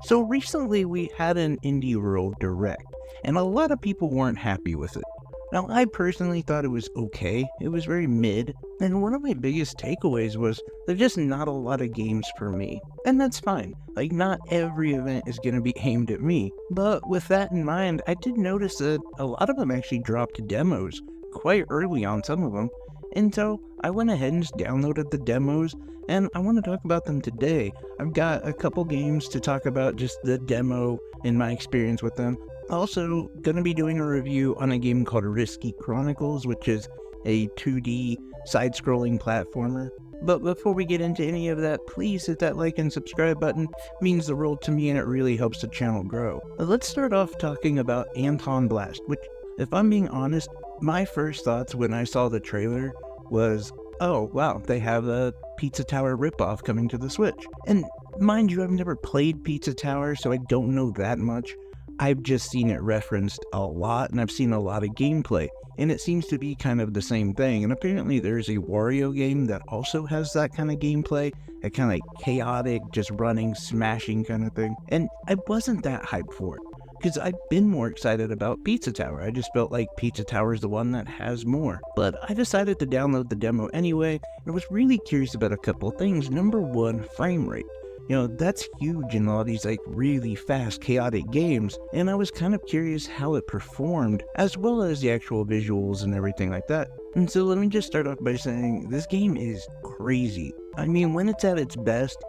So recently we had an Indie World Direct, and a lot of people weren't happy with it. Now, I personally thought it was okay. It was very mid, and one of my biggest takeaways was there's just not a lot of games for me. And that's fine. Like, not every event is going to be aimed at me. But with that in mind, I did notice that a lot of them actually dropped demos quite early on some of them. And so I went ahead and just downloaded the demos, and I want to talk about them today. I've got a couple games to talk about, just the demo and my experience with them. Also, gonna be doing a review on a game called Risky Chronicles, which is a 2D side-scrolling platformer. But before we get into any of that, please hit that like and subscribe button. It means the world to me and it really helps the channel grow. Let's start off talking about Antonblast, which, if I'm being honest, my first thoughts when I saw the trailer was, oh wow, they have a Pizza Tower ripoff coming to the Switch. And mind you, I've never played Pizza Tower, so I don't know that much. I've just seen it referenced a lot, and I've seen a lot of gameplay, and it seems to be kind of the same thing. And apparently there's a Wario game that also has that kind of gameplay, a kind of chaotic, just running, smashing kind of thing. And I wasn't that hyped for it, because I've been more excited about Pizza Tower. I just felt like Pizza Tower is the one that has more. But I decided to download the demo anyway, and I was really curious about a couple of things. Number one, frame rate. You know, that's huge in all these like really fast, chaotic games, and I was kind of curious how it performed, as well as the actual visuals and everything like that. And so let me just start off by saying, this game is crazy. I mean, when it's at its best,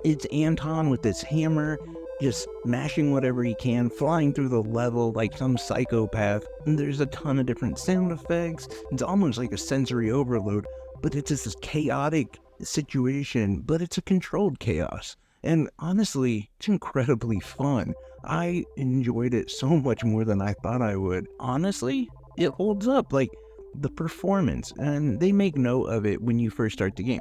it's Anton with this hammer, just smashing whatever he can, flying through the level like some psychopath, and there's a ton of different sound effects. It's almost like a sensory overload, but it's just this chaotic situation, but it's a controlled chaos. And honestly, it's incredibly fun. I enjoyed it so much more than I thought I would. Honestly, it holds up, like the performance, and they make note of it when you first start the game.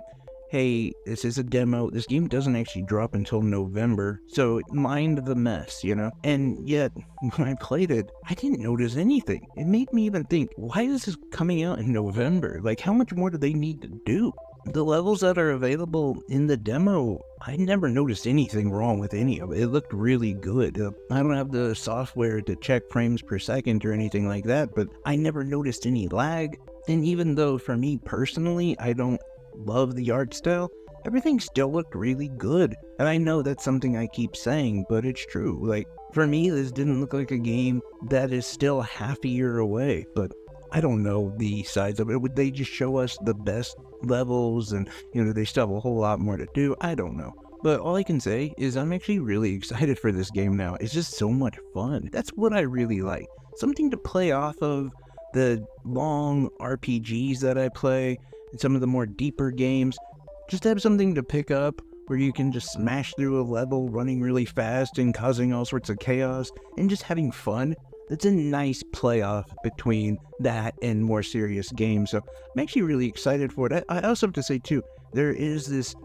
Hey, this is a demo. This game doesn't actually drop until November, so mind the mess, you know? And yet, when I played it, I didn't notice anything. It made me even think, why is this coming out in November? Like, how much more do they need to do? The levels that are available in the demo, I never noticed anything wrong with any of it. It looked really good. I don't have the software to check frames per second or anything like that, but I never noticed any lag. And even though for me personally, I don't love the art style, everything still looked really good. And I know that's something I keep saying, but it's true. Like, for me, this didn't look like a game that is still half a year away, but I don't know the size of it. Would they just show us the best levels and, you know, they still have a whole lot more to do? I don't know. But all I can say is I'm actually really excited for this game now. It's just so much fun. That's what I really like. Something to play off of the long RPGs that I play and some of the more deeper games. Just have something to pick up where you can just smash through a level running really fast and causing all sorts of chaos and just having fun. That's a nice playoff between that and more serious games. So I'm actually really excited for it. I also have to say too, there is this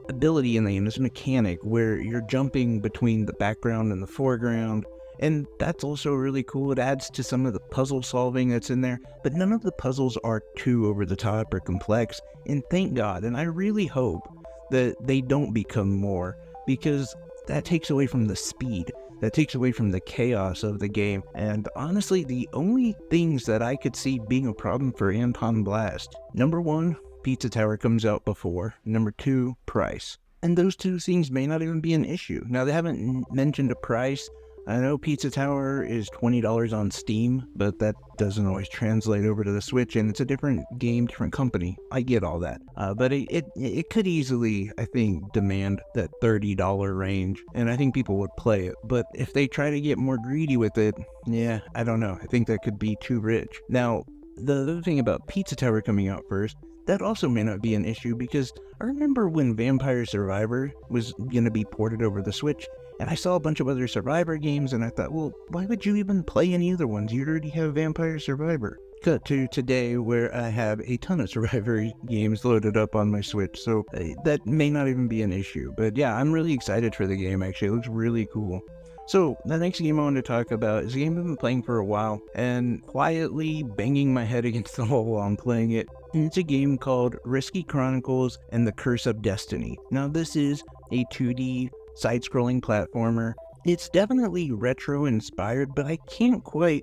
ability in the game, this mechanic where you're jumping between the background and the foreground. And that's also really cool. It adds to some of the puzzle solving that's in there, but none of the puzzles are too over the top or complex. And thank God. And I really hope that they don't become more, because that takes away from the speed. That takes away from the chaos of the game. And honestly, the only things that I could see being a problem for Antonblast: number one, Pizza Tower comes out before. Number two, price. And those two things may not even be an issue. Now, they haven't mentioned a price. I know Pizza Tower is $20 on Steam, but that doesn't always translate over to the Switch, and it's a different game, different company. I get all that. But it could easily, I think, demand that $30 range, and I think people would play it. But if they try to get more greedy with it, yeah, I don't know. I think that could be too rich. Now, the other thing about Pizza Tower coming out first, that also may not be an issue, because I remember when Vampire Survivor was going to be ported over the Switch, and I saw a bunch of other Survivor games, and I thought, well, why would you even play any other ones? You already have Vampire Survivor. Cut to today, where I have a ton of Survivor games loaded up on my Switch, so that may not even be an issue. But yeah, I'm really excited for the game, actually. It looks really cool. So, the next game I want to talk about is a game I've been playing for a while, and quietly banging my head against the wall while I'm playing it. And it's a game called Risky Chronicles and the Curse of Destiny. Now, this is a 2D side-scrolling platformer. It's definitely retro-inspired, but I can't quite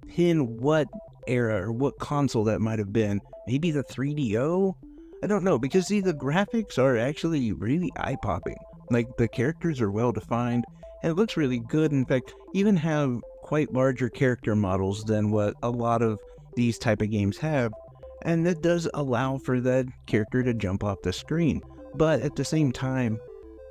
pin what era or what console that might have been. Maybe the 3DO? I don't know, because see, the graphics are actually really eye-popping. Like, the characters are well-defined, and it looks really good. In fact, even have quite larger character models than what a lot of these type of games have, and that does allow for that character to jump off the screen. But at the same time,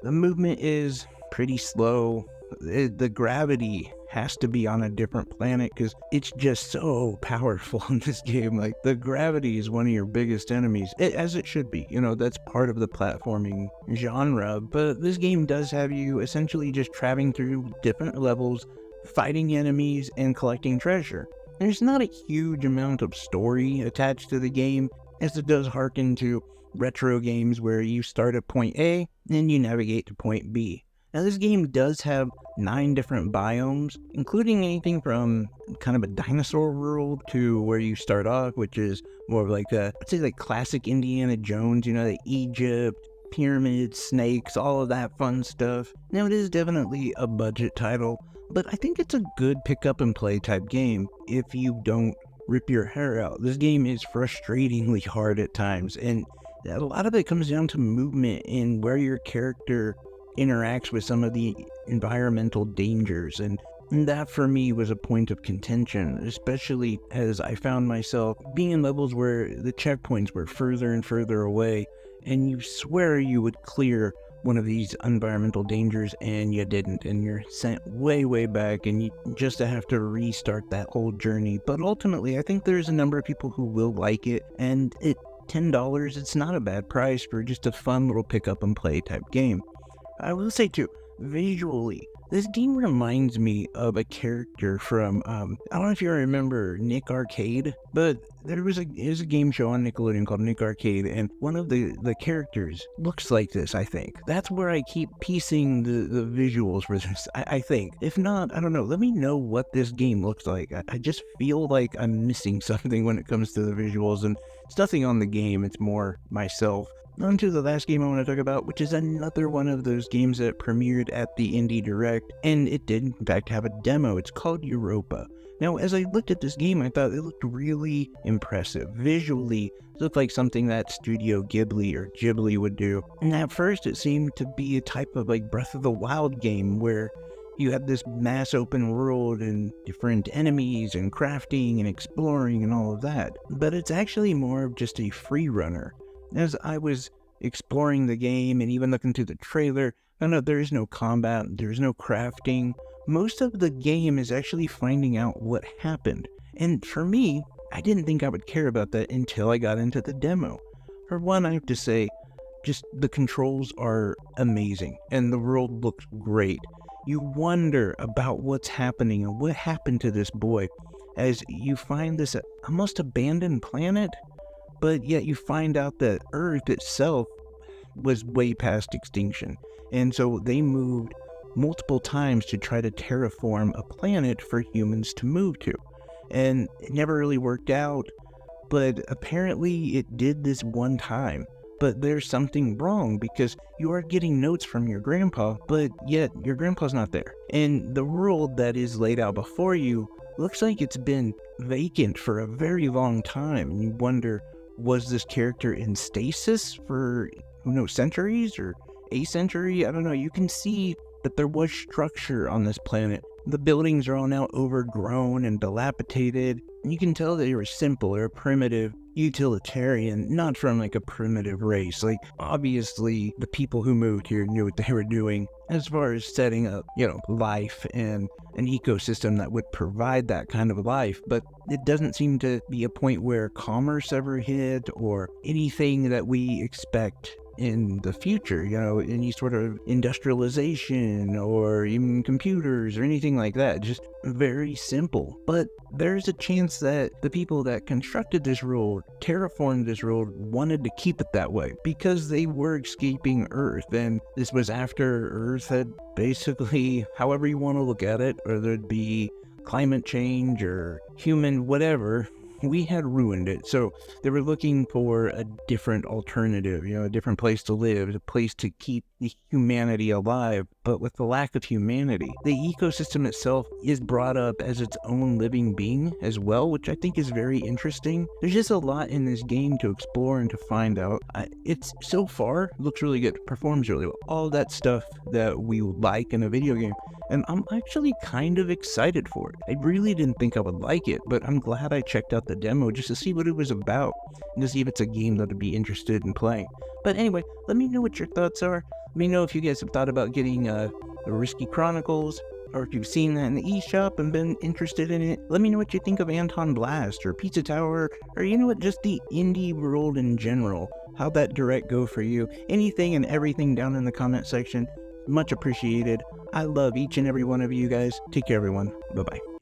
the movement is pretty slow. The gravity has to be on a different planet because it's just so powerful in this game. Like, the gravity is one of your biggest enemies, as it should be. You know, that's part of the platforming genre. But this game does have you essentially just traveling through different levels, fighting enemies, and collecting treasure. There's not a huge amount of story attached to the game, as it does harken to retro games where you start at point A and you navigate to point B. Now, this game does have 9 different biomes, including anything from kind of a dinosaur world to where you start off, which is more of like I'd say like classic Indiana Jones, you know, the Egypt, pyramids, snakes, all of that fun stuff. Now, it is definitely a budget title, but I think it's a good pick up and play type game if you don't rip your hair out. This game is frustratingly hard at times, and a lot of it comes down to movement and where your character interacts with some of the environmental dangers, and that for me was a point of contention, especially as I found myself being in levels where the checkpoints were further and further away, and you swear you would clear one of these environmental dangers and you didn't, and you're sent way back, and you just have to restart that whole journey. But ultimately, I think there's a number of people who will like it, and at $10, it's not a bad price for just a fun little pick up and play type game. I will say too, visually, this game reminds me of a character from, I don't know if you remember Nick Arcade, but there was a game show on Nickelodeon called Nick Arcade, and one of the characters looks like this, I think. That's where I keep piecing the visuals for this, I think. If not, I don't know, let me know what this game looks like. I just feel like I'm missing something when it comes to the visuals, and it's nothing on the game, it's more myself. On to the last game I want to talk about, which is another one of those games that premiered at the Indie Direct, and it did in fact have a demo. It's called Europa. Now, as I looked at this game, I thought it looked really impressive. Visually, it looked like something that Studio Ghibli would do. And at first, it seemed to be a type of like Breath of the Wild game where you have this mass open world and different enemies and crafting and exploring and all of that. But it's actually more of just a free runner. As I was exploring the game and even looking through the trailer, I found out there is no combat, there's no crafting. Most of the game is actually finding out what happened. And for me, I didn't think I would care about that until I got into the demo. For one, I have to say, just the controls are amazing and the world looks great. You wonder about what's happening and what happened to this boy as you find this almost abandoned planet. But yet you find out that Earth itself was way past extinction. And so they moved multiple times to try to terraform a planet for humans to move to. And it never really worked out, but apparently it did this one time. But there's something wrong because you are getting notes from your grandpa, but yet your grandpa's not there. And the world that is laid out before you looks like it's been vacant for a very long time. And you wonder, was this character in stasis for, who knows, centuries or a century? I don't know. You can see that there was structure on this planet. The buildings are all now overgrown and dilapidated. And you can tell they were simple or primitive, utilitarian, not from like a primitive race. Like, obviously, the people who moved here knew what they were doing as far as setting up, life and an ecosystem that would provide that kind of life. But it doesn't seem to be a point where commerce ever hit or anything that we expect in the future, any sort of industrialization or even computers or anything like that. Just very simple. But there's a chance that the people that constructed this world, terraformed this world, wanted to keep it that way because they were escaping Earth. And this was after Earth had basically, however you want to look at it, whether it be climate change or human whatever, we had ruined it. So they were looking for a different alternative, a different place to live, a place to keep the humanity alive. But with the lack of humanity, the ecosystem itself is brought up as its own living being as well, which I think is very interesting. There's just a lot in this game to explore and to find out. It's so far looks really good, performs really well, all that stuff that we like in a video game. And I'm actually kind of excited for it. I really didn't think I would like it, but I'm glad I checked out the demo just to see what it was about and to see if it's a game that I'd be interested in playing. But anyway, let me know what your thoughts are. Let me know if you guys have thought about getting the Risky Chronicles, or if you've seen that in the eShop and been interested in it. Let me know what you think of Antonblast or Pizza Tower, or just the indie world in general. How'd that direct go for you? Anything and everything down in the comment section. Much appreciated. I love each and every one of you guys. Take care, everyone. Bye-bye.